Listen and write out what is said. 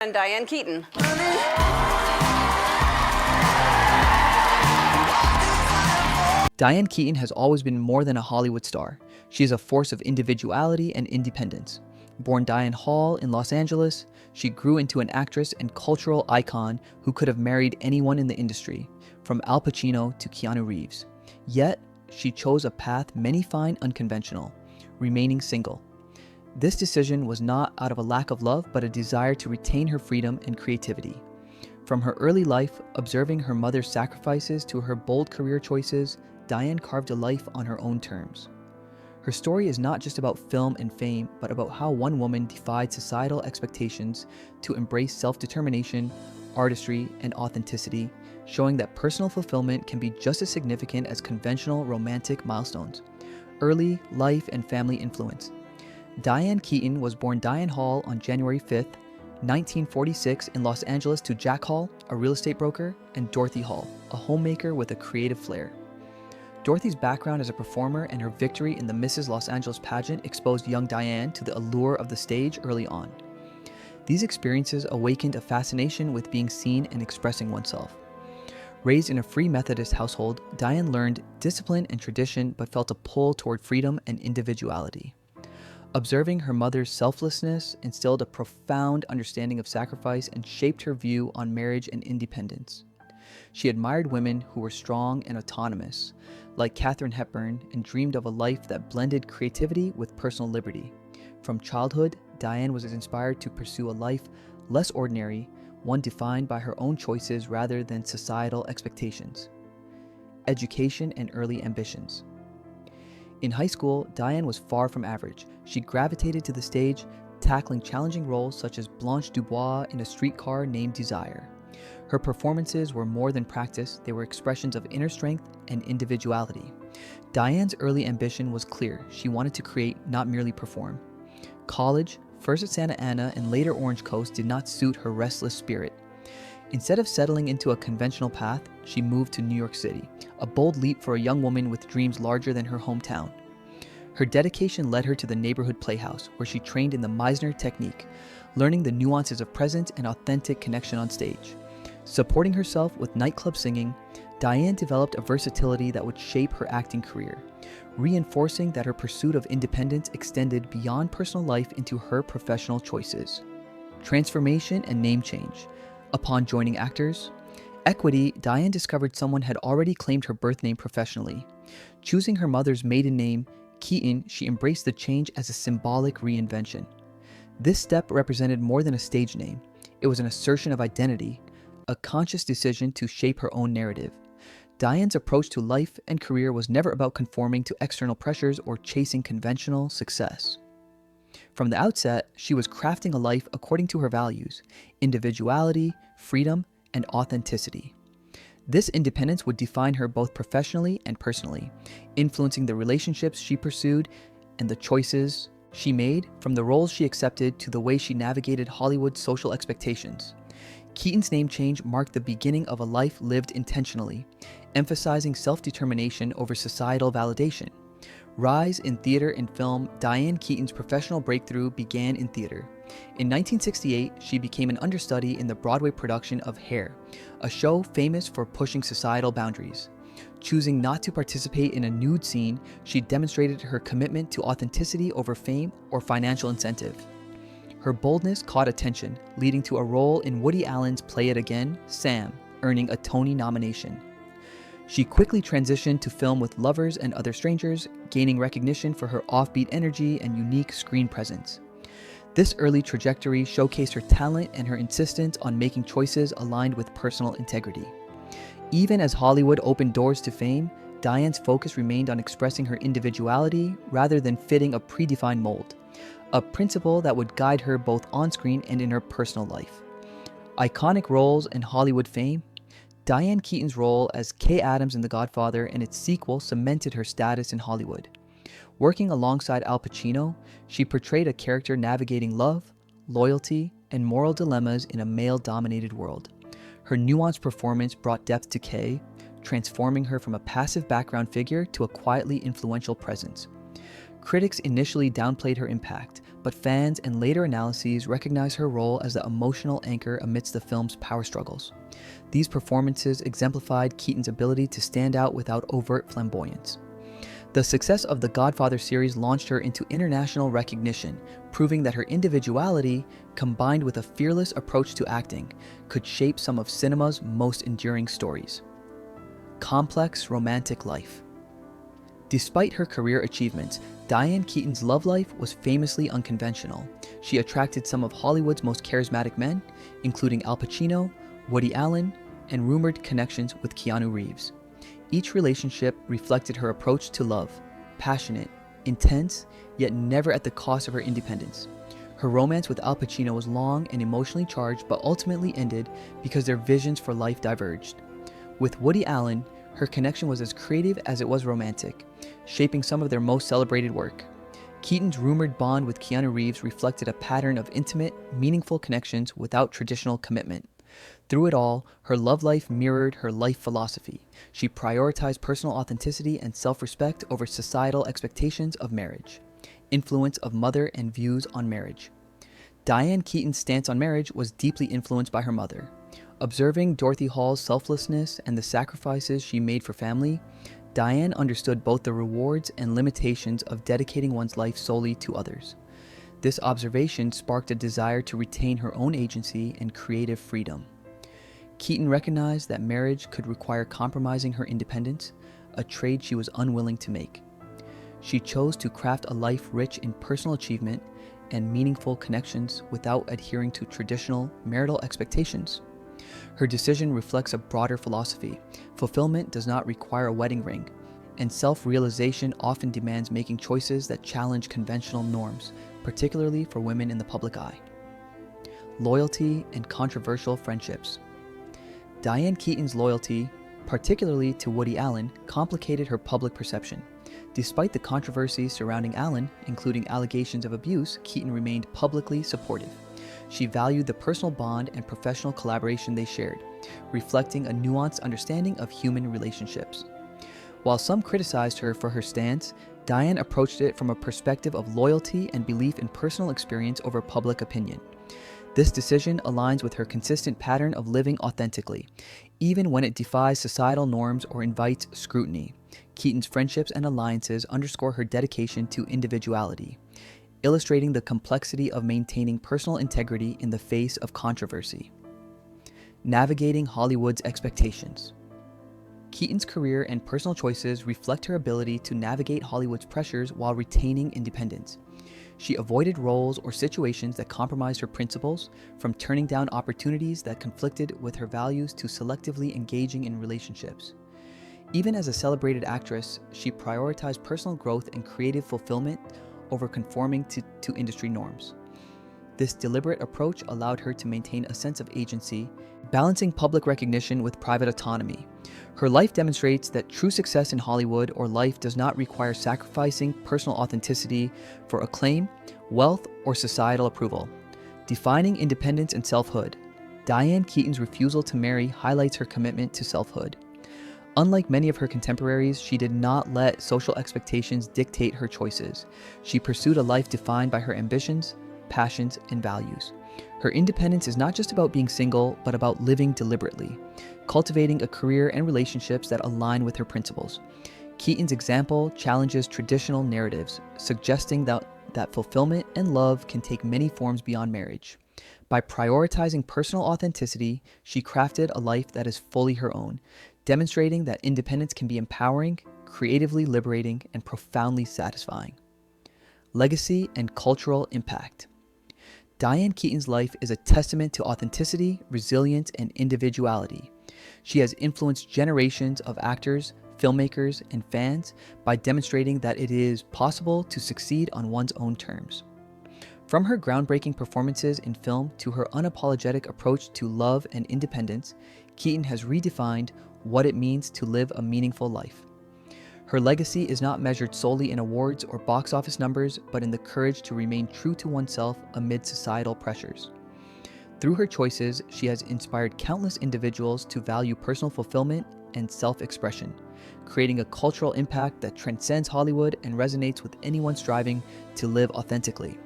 And Diane Keaton. Diane Keaton has always been more than a Hollywood star. She is a force of individuality and independence. Born Diane Hall in Los Angeles, she grew into an actress and cultural icon who could have married anyone in the industry, from Al Pacino to Keanu Reeves. Yet, she chose a path many find unconventional, remaining single. This decision was not out of a lack of love, but a desire to retain her freedom and creativity. From her early life, observing her mother's sacrifices to her bold career choices, Diane carved a life on her own terms. Her story is not just about film and fame, but about how one woman defied societal expectations to embrace self-determination, artistry, and authenticity, showing that personal fulfillment can be just as significant as conventional romantic milestones. Early life and family influence. Diane Keaton was born Diane Hall on January 5, 1946 in Los Angeles to Jack Hall, a real estate broker, and Dorothy Hall, a homemaker with a creative flair. Dorothy's background as a performer and her victory in the Mrs. Los Angeles pageant exposed young Diane to the allure of the stage early on. These experiences awakened a fascination with being seen and expressing oneself. Raised in a Free Methodist household, Diane learned discipline and tradition but felt a pull toward freedom and individuality. Observing her mother's selflessness instilled a profound understanding of sacrifice and shaped her view on marriage and independence. She admired women who were strong and autonomous, like Katharine Hepburn, and dreamed of a life that blended creativity with personal liberty. From childhood, Diane was inspired to pursue a life less ordinary, one defined by her own choices rather than societal expectations. Education and early ambitions. In high school, Diane was far from average. She gravitated to the stage, tackling challenging roles such as Blanche Dubois in A Streetcar Named Desire. Her performances were more than practice, they were expressions of inner strength and individuality. Diane's early ambition was clear. She wanted to create, not merely perform. College, first at Santa Ana and later Orange Coast, did not suit her restless spirit. Instead of settling into a conventional path, she moved to New York City, a bold leap for a young woman with dreams larger than her hometown. Her dedication led her to the neighborhood playhouse, where she trained in the Meisner technique, learning the nuances of presence and authentic connection on stage. Supporting herself with nightclub singing, Diane developed a versatility that would shape her acting career, reinforcing that her pursuit of independence extended beyond personal life into her professional choices. Transformation and name change. Upon joining Actors Equity, Diane discovered someone had already claimed her birth name professionally. Choosing her mother's maiden name, Keaton, she embraced the change as a symbolic reinvention. This step represented more than a stage name. It was an assertion of identity, a conscious decision to shape her own narrative. Diane's approach to life and career was never about conforming to external pressures or chasing conventional success. From the outset, she was crafting a life according to her values: individuality, freedom, and authenticity. This independence would define her both professionally and personally, influencing the relationships she pursued and the choices she made, from the roles she accepted to the way she navigated Hollywood's social expectations. Keaton's name change marked the beginning of a life lived intentionally, emphasizing self-determination over societal validation. Rise in theater and film, Diane Keaton's professional breakthrough began in theater. In 1968, she became an understudy in the Broadway production of Hair, a show famous for pushing societal boundaries. Choosing not to participate in a nude scene, she demonstrated her commitment to authenticity over fame or financial incentive. Her boldness caught attention, leading to a role in Woody Allen's Play It Again, Sam, earning a Tony nomination. She quickly transitioned to film with Lovers and Other Strangers, gaining recognition for her offbeat energy and unique screen presence. This early trajectory showcased her talent and her insistence on making choices aligned with personal integrity. Even as Hollywood opened doors to fame, Diane's focus remained on expressing her individuality rather than fitting a predefined mold, a principle that would guide her both on-screen and in her personal life. Iconic roles and Hollywood fame. Diane Keaton's role as Kay Adams in The Godfather and its sequel cemented her status in Hollywood. Working alongside Al Pacino, she portrayed a character navigating love, loyalty, and moral dilemmas in a male-dominated world. Her nuanced performance brought depth to Kay, transforming her from a passive background figure to a quietly influential presence. Critics initially downplayed her impact, but fans and later analyses recognize her role as the emotional anchor amidst the film's power struggles. These performances exemplified Keaton's ability to stand out without overt flamboyance. The success of the Godfather series launched her into international recognition, proving that her individuality, combined with a fearless approach to acting, could shape some of cinema's most enduring stories. Complex romantic life. Despite her career achievements, Diane Keaton's love life was famously unconventional. She attracted some of Hollywood's most charismatic men, including Al Pacino, Woody Allen, and rumored connections with Keanu Reeves. Each relationship reflected her approach to love, passionate, intense, yet never at the cost of her independence. Her romance with Al Pacino was long and emotionally charged, but ultimately ended because their visions for life diverged. With Woody Allen, her connection was as creative as it was romantic, shaping some of their most celebrated work. Keaton's rumored bond with Keanu Reeves reflected a pattern of intimate, meaningful connections without traditional commitment. Through it all, her love life mirrored her life philosophy. She prioritized personal authenticity and self-respect over societal expectations of marriage. Influence of mother and views on marriage. Diane Keaton's stance on marriage was deeply influenced by her mother. Observing Dorothy Hall's selflessness and the sacrifices she made for family, Diane understood both the rewards and limitations of dedicating one's life solely to others. This observation sparked a desire to retain her own agency and creative freedom. Keaton recognized that marriage could require compromising her independence, a trade she was unwilling to make. She chose to craft a life rich in personal achievement and meaningful connections without adhering to traditional marital expectations. Her decision reflects a broader philosophy. Fulfillment does not require a wedding ring, and self-realization often demands making choices that challenge conventional norms, particularly for women in the public eye. Loyalty and controversial friendships. Diane Keaton's loyalty, particularly to Woody Allen, complicated her public perception. Despite the controversy surrounding Allen, including allegations of abuse, Keaton remained publicly supportive. She valued the personal bond and professional collaboration they shared, reflecting a nuanced understanding of human relationships. While some criticized her for her stance, Diane approached it from a perspective of loyalty and belief in personal experience over public opinion. This decision aligns with her consistent pattern of living authentically, even when it defies societal norms or invites scrutiny. Keaton's friendships and alliances underscore her dedication to individuality, illustrating the complexity of maintaining personal integrity in the face of controversy. Navigating Hollywood's expectations. Keaton's career and personal choices reflect her ability to navigate Hollywood's pressures while retaining independence. She avoided roles or situations that compromised her principles, from turning down opportunities that conflicted with her values to selectively engaging in relationships. Even as a celebrated actress, she prioritized personal growth and creative fulfillment over conforming to industry norms. This deliberate approach allowed her to maintain a sense of agency, balancing public recognition with private autonomy. Her life demonstrates that true success in Hollywood or life does not require sacrificing personal authenticity for acclaim, wealth, or societal approval. Defining independence and selfhood. Diane Keaton's refusal to marry highlights her commitment to selfhood. Unlike many of her contemporaries, she did not let social expectations dictate her choices. She pursued a life defined by her ambitions, passions, and values. Her independence is not just about being single, but about living deliberately, cultivating a career and relationships that align with her principles. Keaton's example challenges traditional narratives, suggesting that fulfillment and love can take many forms beyond marriage. By prioritizing personal authenticity, she crafted a life that is fully her own, demonstrating that independence can be empowering, creatively liberating, and profoundly satisfying. Legacy and cultural impact. Diane Keaton's life is a testament to authenticity, resilience, and individuality. She has influenced generations of actors, filmmakers, and fans by demonstrating that it is possible to succeed on one's own terms. From her groundbreaking performances in film to her unapologetic approach to love and independence, Keaton has redefined what it means to live a meaningful life. Her legacy is not measured solely in awards or box office numbers, but in the courage to remain true to oneself amid societal pressures. Through her choices, she has inspired countless individuals to value personal fulfillment and self-expression, creating a cultural impact that transcends Hollywood and resonates with anyone striving to live authentically.